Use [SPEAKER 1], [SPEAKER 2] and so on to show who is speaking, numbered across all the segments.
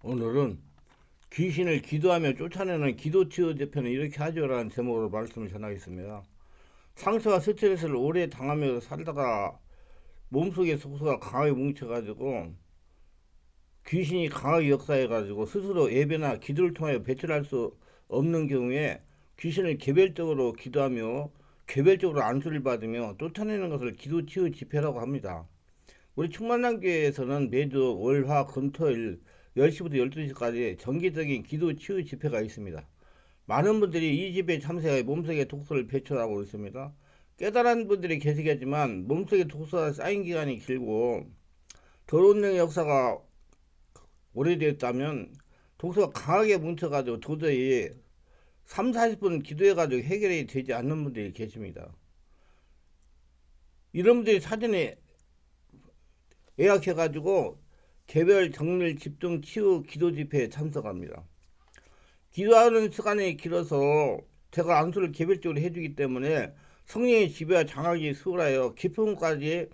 [SPEAKER 1] 오늘은 귀신을 기도하며 쫓아내는 기도치유 재편은 이렇게 하죠라는 제목으로 말씀을 전하겠습니다. 상처와 스트레스를 오래 당하며 살다가 몸속에 독소가 강하게 뭉쳐가지고 귀신이 강하게 역사해가지고 스스로 예배나 기도를 통하여 배출할 수 없는 경우에 귀신을 개별적으로 기도하며 개별적으로 안수를 받으며 쫓아내는 것을 기도치유 집회라고 합니다. 우리 충만남교회에서는 매주 월, 화, 금, 토일 10시부터 12시까지 정기적인 기도 치유 집회가 있습니다. 많은 분들이 이 집회에 참석해 몸속에 독소를 배출하고 있습니다. 깨달은 분들이 계시겠지만 몸속에 독소가 쌓인 기간이 길고 더러운 영의 역사가 오래됐다면 독소가 강하게 뭉쳐가지고 도저히 3, 40분 기도해가지고 해결이 되지 않는 분들이 계십니다. 이런 분들이 사전에 예약해가지고 개별 정밀 집중 치유 기도 집회에 참석합니다. 기도하는 시간이 길어서 제가 안수를 개별적으로 해주기 때문에 성령의 지배와 장악이 수월하여 깊은 곳까지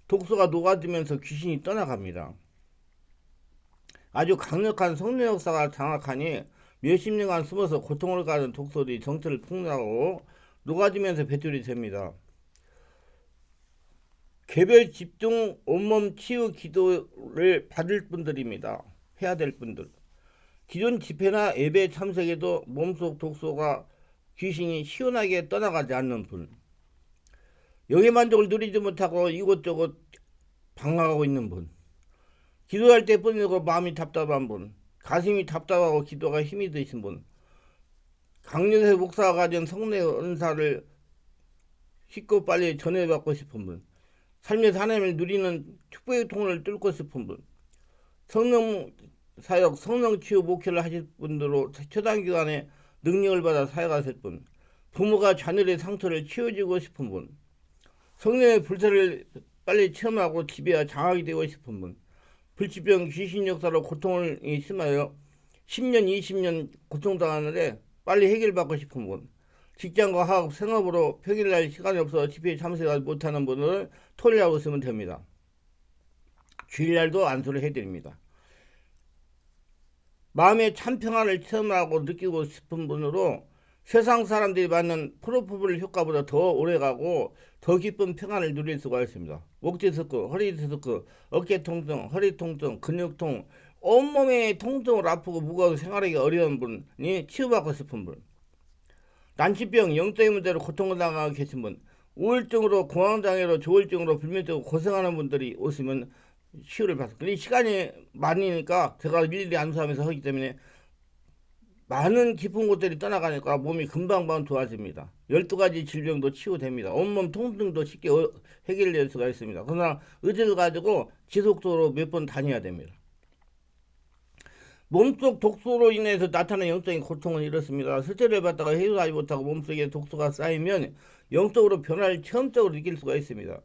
[SPEAKER 1] 독소가 녹아들면서 귀신이 떠나갑니다. 아주 강력한 성령 역사가 장악하니 몇십 년간 숨어서 고통을 가는 독소들이 정체를 폭로하고 녹아지면서 배출이 됩니다. 개별 집중 온몸 치유 기도를 받을 분들입니다. 해야 될 분들. 기존 집회나 예배 참석에도 몸속 독소가 귀신이 시원하게 떠나가지 않는 분. 영의 만족을 누리지 못하고 이곳저곳 방황하고 있는 분. 기도할 때뿐이고 마음이 답답한 분. 가슴이 답답하고 기도가 힘이 드신 분. 강력의 목사가 가진 성령의 은사를 쉽고 빨리 전해받고 싶은 분. 삶의 하나님을 누리는 축복의 통로를 뚫고 싶은 분, 성령 사역, 성령 치유 목회를 하실 분들로 초단기간에 능력을 받아 사역하실 분, 부모가 자녀의 상처를 치유해주고 싶은 분, 성령의 불사를 빨리 체험하고 지배와 장악이 되고 싶은 분, 불치병 귀신 역사로 고통을 심하여 10년, 20년 고통당하는데 빨리 해결받고 싶은 분, 직장과 학업, 생업으로 평일날 시간이 없어 집회에 참석하지 못하는 분은 토요일하고 있으면 됩니다. 주일날도 안수를 해드립니다. 마음의 참 평안을 체험하고 느끼고 싶은 분으로 세상 사람들이 받는 프로포폴 효과보다 더 오래가고 더 깊은 평안을 누릴 수가 있습니다. 목 디스크, 허리 디스크, 어깨 통증, 허리 통증, 근육통, 온몸의 통증을 아프고 무거워서 생활하기 어려운 분이 치유받고 싶은 분, 난치병, 영적인 문제로 고통을 당하고 계신 분, 우울증으로 공황장애로 조울증으로 불면증으로 고생하는 분들이 오시면 치유를 받습니다. 근데 시간이 많으니까 제가 일일이 안수하면서 하기 때문에 많은 깊은 곳들이 떠나가니까 몸이 금방 좋아집니다. 12가지 질병도 치유됩니다. 온몸 통증도 쉽게 해결될 수가 있습니다. 그러나 의지를 가지고 지속적으로 몇 번 다녀야 됩니다. 몸속 독소로 인해서 나타나는 영적인 고통은 이렇습니다. 스트레스를 받다가 해소하지 못하고 몸속에 독소가 쌓이면 영적으로 변화를 체험적으로 느낄 수가 있습니다.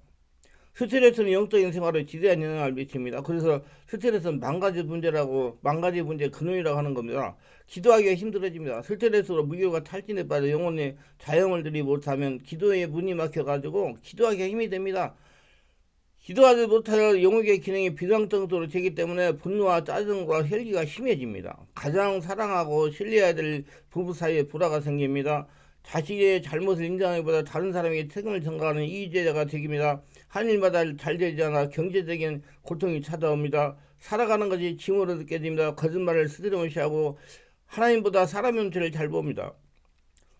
[SPEAKER 1] 스트레스는 영적인 생활에 지대한 영향을 미칩니다. 그래서 스트레스는 망가지 문제의 근원이라고 하는 겁니다. 기도하기가 힘들어집니다. 스트레스로 무교가 탈진에 빠져 영혼의 자영을 들이 못하면 기도의 문이 막혀가지고 기도하기가 힘이 됩니다. 기도하지 못하여 영역의 기능이 비상정도로 되기 때문에 분노와 짜증과 혈기가 심해집니다. 가장 사랑하고 신뢰해야 될 부부 사이에 불화가 생깁니다. 자식의 잘못을 인정하기보다 다른 사람에게 책임을 전가하는 이의제자가 되깁니다. 한 일마다 잘 되지 않아 경제적인 고통이 찾아옵니다. 살아가는 것이 짐으로 느껴집니다. 거짓말을 스스럼시하고 하나님보다 사람의 눈치를 잘 봅니다.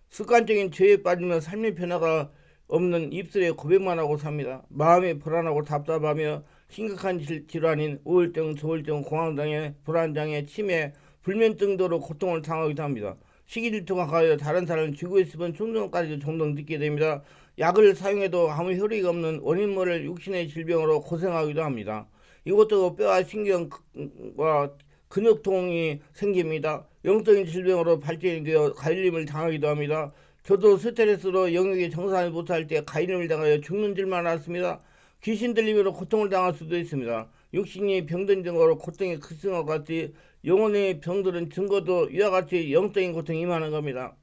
[SPEAKER 1] 습관적인 죄에 빠지며 삶의 변화가 없는 입술에 고백만 하고 삽니다. 마음이 불안하고 답답하며 심각한 질환인 우울증, 조울증, 공황장애, 불안장애, 치매, 불면증 등으로 고통을 당하기도 합니다. 식이질투가 가하여 다른 사람을 쥐고 있으면 충동까지도 종종 느끼게 됩니다. 약을 사용해도 아무 효력이 없는 원인 모를 육신의 질병으로 고생하기도 합니다. 이것도 뼈와 신경과 근육통이 생깁니다. 영적인 질병으로 발전이 되어 가일림을 당하기도 합니다. 저도 스트레스로 영역이 정상을 못할 때 가인을 당하여 죽는 줄만 알았습니다. 귀신 들림으로 고통을 당할 수도 있습니다. 육신이 병든 증거로 고통이 크신 것 같이 영혼의 병들은 증거도 이와 같이 영적인 고통이 임하는 겁니다.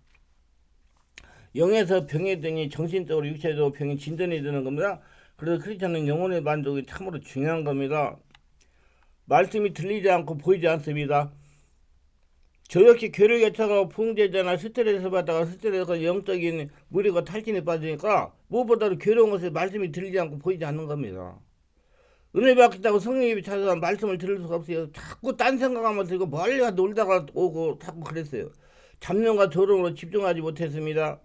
[SPEAKER 1] 영에서 병이 드니 정신적으로 육체적으로 병이 진전이 되는 겁니다. 그래서 크리스천은 영혼의 만족이 참으로 중요한 겁니다. 말씀이 들리지 않고 보이지 않습니다. 저 역시 괴를 개척하고 풍제자나 스트레스 받다가 스트레스가 영적인 무리가 탈진에 빠지니까 무엇보다도 괴로운 것에 말씀이 들리지 않고 보이지 않는 겁니다. 은혜 받겠다고 성령님이 찾아서 말씀을 들을 수가 없어요. 자꾸 딴 생각하면 들고 멀리 가 놀다가 오고 자꾸 그랬어요. 잡념과 조롱으로 집중하지 못했습니다.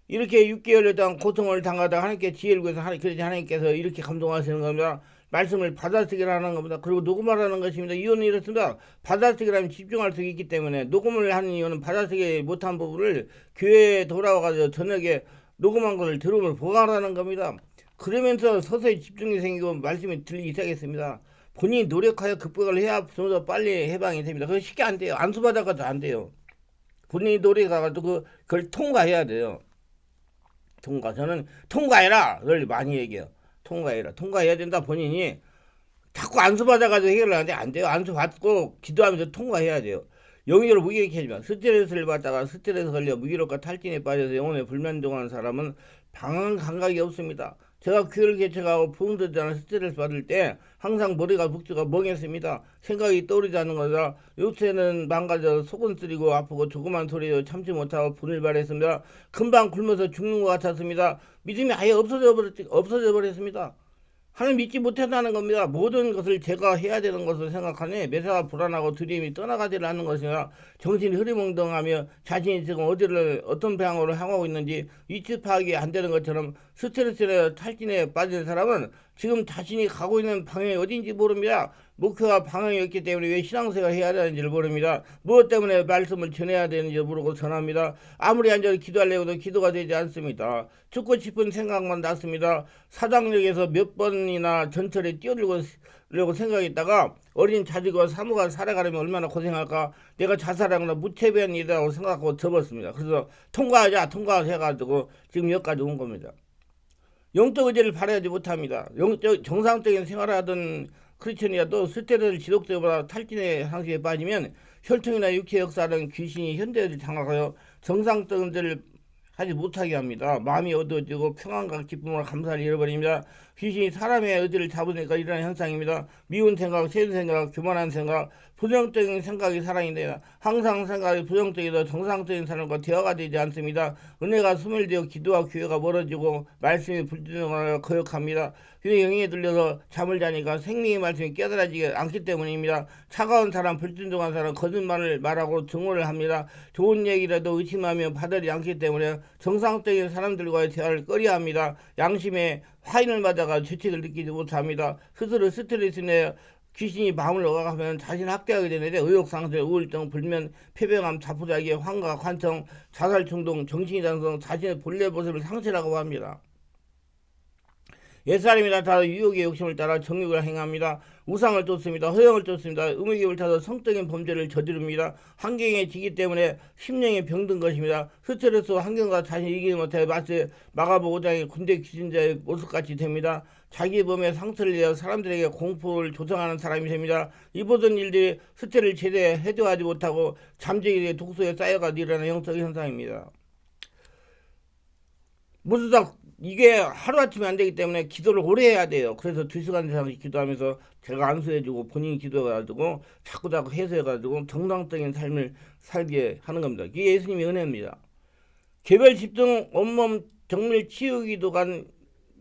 [SPEAKER 1] 이렇게 6개월에 대한 고통을 당하다 하나님께 지혜를 구해서 그래서 하나님께서 이렇게 감동하시는 겁니다. 말씀을 받아쓰기를 하는 겁니다. 그리고 녹음하라는 것입니다. 이유는 이렇습니다. 받아쓰기라면 집중할 수 있기 때문에 녹음을 하는 이유는 받아쓰기 못한 부분을 교회에 돌아와가지고 저녁에 녹음한 것을 들으면 보관하는 겁니다. 그러면서 서서히 집중이 생기고 말씀이 들리기 시작했습니다. 본인이 노력하여 극복을 해야 좀 더 빨리 해방이 됩니다. 그거 쉽게 안 돼요. 안수받아가도 안 돼요. 본인이 노력해가지고 그걸 통과해야 돼요. 저는 통과해라를 많이 얘기해요. 통과해야 된다. 본인이 자꾸 안수받아가지고 해결을 하는데 안 돼요. 안수받고 기도하면서 통과해야 돼요. 영역으로 무기력해지면 스트레스를 받다가 스트레스 걸려 무기력과 탈진에 빠져서 영혼에 불면증하는 사람은 방황 감각이 없습니다. 제가 교회를 개척하고 부흥되지 스트레스 받을 때 항상 머리가 북주가 멍했습니다. 생각이 떠오르지 않는 거다. 요새는 망가져 속은 쓰리고 아프고 조그만 소리도 참지 못하고 분을 발했습니다. 금방 굶어서 죽는 것 같았습니다. 믿음이 아예 없어져 버렸습니다. 하나님 믿지 못한다는 겁니다. 모든 것을 제가 해야 되는 것을 생각하니 매사가 불안하고 두려움이 떠나가지를 않는 것이나 정신이 흐리멍덩하며 자신이 지금 어떤 방향으로 향하고 있는지 위치 파악이 안 되는 것처럼 스트레스나 탈진에 빠진 사람은 지금 자신이 가고 있는 방향이 어딘지 모릅니다. 목표와 방향이 없기 때문에 왜 신앙생활을 해야 되는지를 모릅니다. 무엇 때문에 말씀을 전해야 되는지 모르고 전합니다. 아무리 앉아서 기도하려고도 기도가 되지 않습니다. 죽고 싶은 생각만 났습니다. 사당역에서 몇 번이나 전철에 뛰어들려고 생각했다가 어린 자식과 사모가 살아가려면 얼마나 고생할까. 내가 자살하거나 무채비한 일이라고 생각하고 접었습니다. 그래서 통과해가지고 지금 여기까지 온 겁니다. 영적 의지를 발휘하지 못합니다. 정상적인 생활을 하던 크리스천이라도 스트레스를 지속적으로 탈진의 상식에 빠지면 혈통이나 육체 역사는 귀신이 현대를 장악하여 정상적인 데를 하지 못하게 합니다. 마음이 어두워지고 평안과 기쁨과 감사를 잃어버립니다. 귀신이 사람의 의지를 잡으니까 일어나는 현상입니다. 미운 생각, 세운 생각, 교만한 생각, 부정적인 생각이 사랑인데 항상 생각이 부정적이도 정상적인 사람과 대화가 되지 않습니다. 은혜가 소멸되어 기도와 교회가 멀어지고 말씀이 불순종하여 거역합니다. 그의 영에 들려서 잠을 자니까 생명의 말씀이 깨달아지지 않기 때문입니다. 차가운 사람, 불순종한 사람, 거짓말을 말하고 증오를 합니다. 좋은 얘기라도 의심하며 받아들이지 않기 때문에 정상적인 사람들과의 대화를 꺼려합니다. 양심에 화인을 맞아가 죄책을 느끼지 못합니다. 스스로 스트레스 내 귀신이 마음을 억압하면 자신을 학대하게 되는데 의욕상실, 우울증, 불면, 폐병암, 자포자기, 환각, 환청, 자살충동, 정신이장성, 자신의 본래 모습을 상실하고 합니다. 옛사람이 나타나 유혹의 욕심을 따라 정욕을 행합니다. 우상을 쫓습니다. 허영을 쫓습니다. 음욕을 타서 성적인 범죄를 저지릅니다. 환경에 지기 때문에 심령이 병든 것입니다. 스트레스와 환경과 자신이 이기지 못해 마치 마가복 5장의 군대 귀신자의 모습같이 됩니다. 자기 몸에 상처를 내어 사람들에게 공포를 조성하는 사람이 됩니다. 이 모든 일들이 스트레스를 제대로 해소하지 못하고 잠재기의 독소에 쌓여가 일어나는 영적 현상입니다. 모두 다 이게 하루아침에 안 되기 때문에 기도를 오래 해야 돼요. 그래서 2시간 이상씩 기도하면서 제가 안수해주고 본인이 기도해가지고 자꾸 해소해가지고 정상적인 삶을 살게 하는 겁니다. 이게 예수님의 은혜입니다. 개별 집중 온몸 정밀 치유 기도가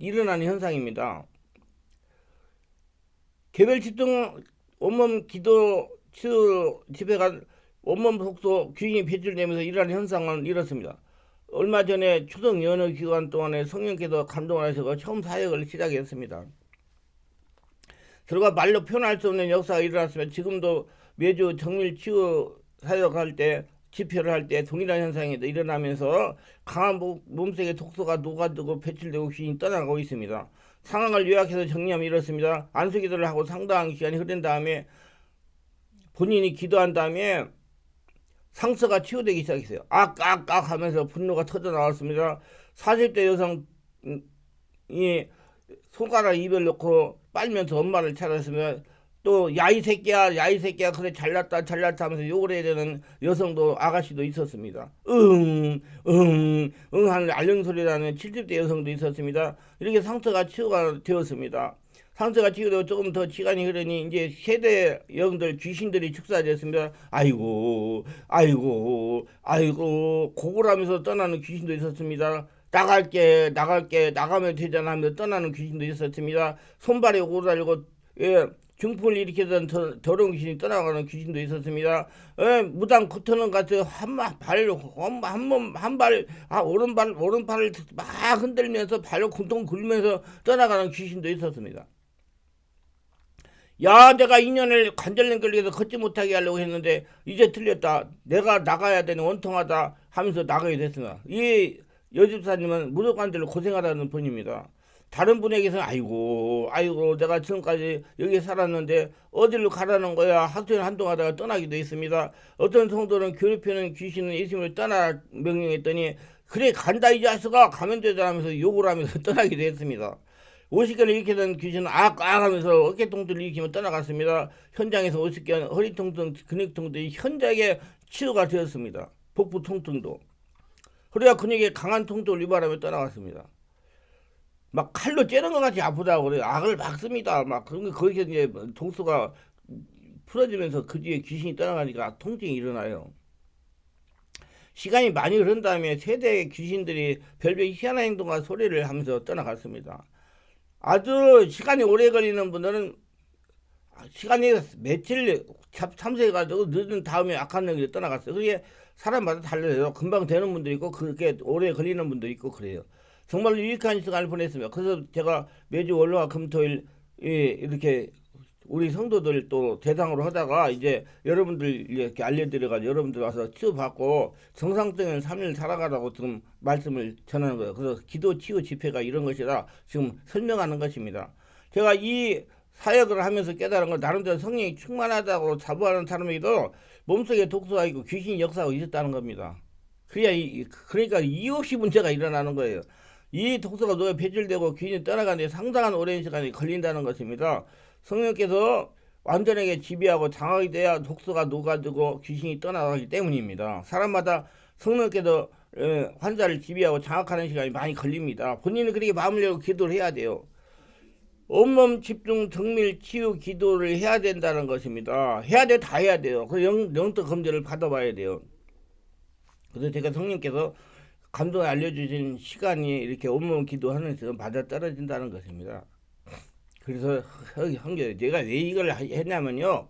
[SPEAKER 1] 일어나는 현상입니다. 개별 집중 온몸 기도 치유 집회가 온몸 속소 귀신이 배출되면서 일어나는 현상은 이렇습니다. 얼마 전에 추석 연휴 기간 동안에 성령께서 감동을 하셔서 처음 사역을 시작했습니다. 결과 말로 표현할 수 없는 역사가 일어났으면 지금도 매주 정밀 치유 사역할 때 집회를 할 때 동일한 현상이 일어나면서 강한 몸속의 독소가 녹아들고 배출되고 귀신이 떠나가고 있습니다. 상황을 요약해서 정리하면 이렇습니다. 안수기도를 하고 상당한 시간이 흐른 다음에 본인이 기도한 다음에 상처가 치유되기 시작했어요. 악 하면서 분노가 터져 나왔습니다. 40대 여성이 손가락 입에 넣고 빨면서 엄마를 찾았으면 또 야 이 새끼야 그래 잘났다 하면서 욕을 해야 되는 여성도 아가씨도 있었습니다. 하는 알릉소리 나는 70대 여성도 있었습니다. 이렇게 상처가 치유가 되었습니다. 상태가 치유되고 조금 더 시간이 흐르니 이제 세대 영들 귀신들이 축사됐습니다. 아이고 아이고 아이고 고골하면서 떠나는 귀신도 있었습니다. 나갈게 나가면 되잖아 하면서 떠나는 귀신도 있었습니다. 손발에 오달고 예, 중풍을 일으키던 더러운 귀신이 떠나가는 귀신도 있었습니다. 예, 무당 겉터는 같은 한발 오른발을 막 흔들면서 발로 쿵통 굴면서 떠나가는 귀신도 있었습니다. 야, 내가 2년을 관절염 걸려서 걷지 못하게 하려고 했는데 이제 틀렸다. 내가 나가야 되는 원통하다 하면서 나가게 됐습니다. 이 여집사님은 무속관들로 고생하다는 분입니다. 다른 분에게서는 아이고 내가 지금까지 여기 살았는데 어디로 가라는 거야 하소연 한동하다가 떠나기도 했습니다. 어떤 성도는 괴롭히는 귀신은 예수님을 떠나 명령했더니 그래 간다 이 자식아 가면 되잖아 하면서 욕을 하면서 떠나기도 했습니다. 50개를 일으키던 귀신은 하면서 어깨통들을 일으키며 떠나갔습니다. 현장에서 50개 허리통등 근육통들이 현장에 치유가 되었습니다. 복부 통증도. 그래야 근육에 강한 통증을 유발하며 떠나갔습니다. 막 칼로 째는 것 같이 아프다고 그래요. 악을 막 씁니다. 막 그런 거기서 이제 통수가 풀어지면서 그 뒤에 귀신이 떠나가니까 통증이 일어나요. 시간이 많이 흐른 다음에 세대의 귀신들이 별별 희한한 행동과 소리를 하면서 떠나갔습니다. 아주 시간이 오래 걸리는 분들은 시간이 며칠 참석해가지고 늦은 다음에 악한 능력이 떠나갔어요. 그게 사람마다 달라요. 금방 되는 분도 있고 그렇게 오래 걸리는 분도 있고 그래요. 정말로 유익한 시간을 보냈습니다. 그래서 제가 매주 월요와 금토일 이렇게 우리 성도들 또 대상으로 하다가 이제 여러분들 이렇게 알려드려가지고 여러분들 와서 치유받고 정상적인 삶을 살아가라고 지금 말씀을 전하는 거예요. 그래서 기도 치유 집회가 이런 것이라 지금 설명하는 것입니다. 제가 이 사역을 하면서 깨달은 건 나름대로 성령이 충만하다고 자부하는 사람에게도 몸속에 독소가 있고 귀신 역사가 있었다는 겁니다. 그러니까 이유 없이 문제가 일어나는 거예요. 이 독소가 뇌에 배출되고 귀신이 떠나가는데 상당한 오랜 시간이 걸린다는 것입니다. 성령께서 완전하게 지배하고 장악이 돼야 독소가 녹아들고 귀신이 떠나가기 때문입니다. 사람마다 성령께서 환자를 지배하고 장악하는 시간이 많이 걸립니다. 본인은 그렇게 마음을 열고 기도를 해야 돼요. 온몸 집중 정밀 치유 기도를 해야 된다는 것입니다. 해야 돼, 다 해야 돼요. 그 영적 검제를 받아봐야 돼요. 그래서 제가 성령께서 감동을 알려주신 시간이 이렇게 온몸 기도하는 시간 맞아 떨어진다는 것입니다. 그래서 한게 내가 왜 이걸 했냐면요.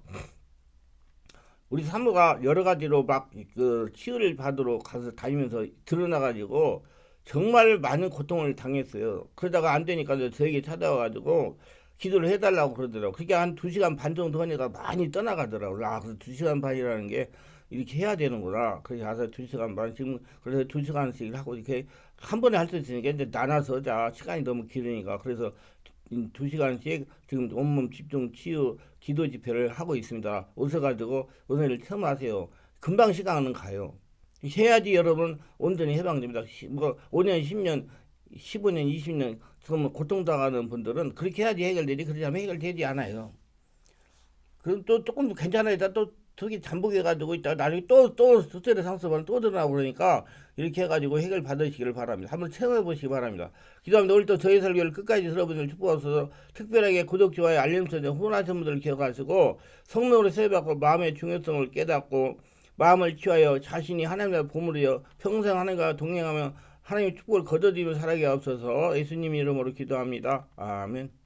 [SPEAKER 1] 우리 사모가 여러 가지로 막 그 치유를 받으러 가서 다니면서 드러나가지고 정말 많은 고통을 당했어요. 그러다가 안 되니까 저에게 찾아와가지고 기도를 해달라고 그러더라고요. 그게 한 2시간 반 정도 하니까 많이 떠나가더라고요. 그래서 2시간 반이라는 게 이렇게 해야 되는구나. 그래서 가서 2시간 반, 지금 그래서 2시간씩 하고 이렇게 한 번에 할 수 있으니까 이제 나눠서 자, 시간이 너무 길으니까. 그래서 2시간씩 지금 온몸 집중 치유 기도 집회를 하고 있습니다. 오셔가지고 은혜를 체험하세요. 금방 시간은 가요. 해야지 여러분 온전히 해방됩니다. 뭐 5년, 10년, 15년, 20년 지금 고통당하는 분들은 그렇게 해야지 해결되지 그러지 않으면 해결되지 않아요. 그럼 또 조금 괜찮아요. 또 저기 잠복해가지고 있다가 나중에 또 스트레스 상처받으면 또 드러나고 그러니까 이렇게 해가지고 해결 받으시기를 바랍니다. 한번 체험해 보시기 바랍니다. 기도합니다. 오늘 또 저희 설교를 끝까지 들어보는 축복하셔서 특별하게 구독, 좋아요, 알림 설정 후원하신 분들 기억하시고 성령으로 세배받고 마음의 중요성을 깨닫고 마음을 치유하여 자신이 하나님의 보물이여 평생 하나님과 동행하며 하나님의 축복을 거둬들이며 살아가게 하옵소서. 예수님 이름으로 기도합니다. 아멘.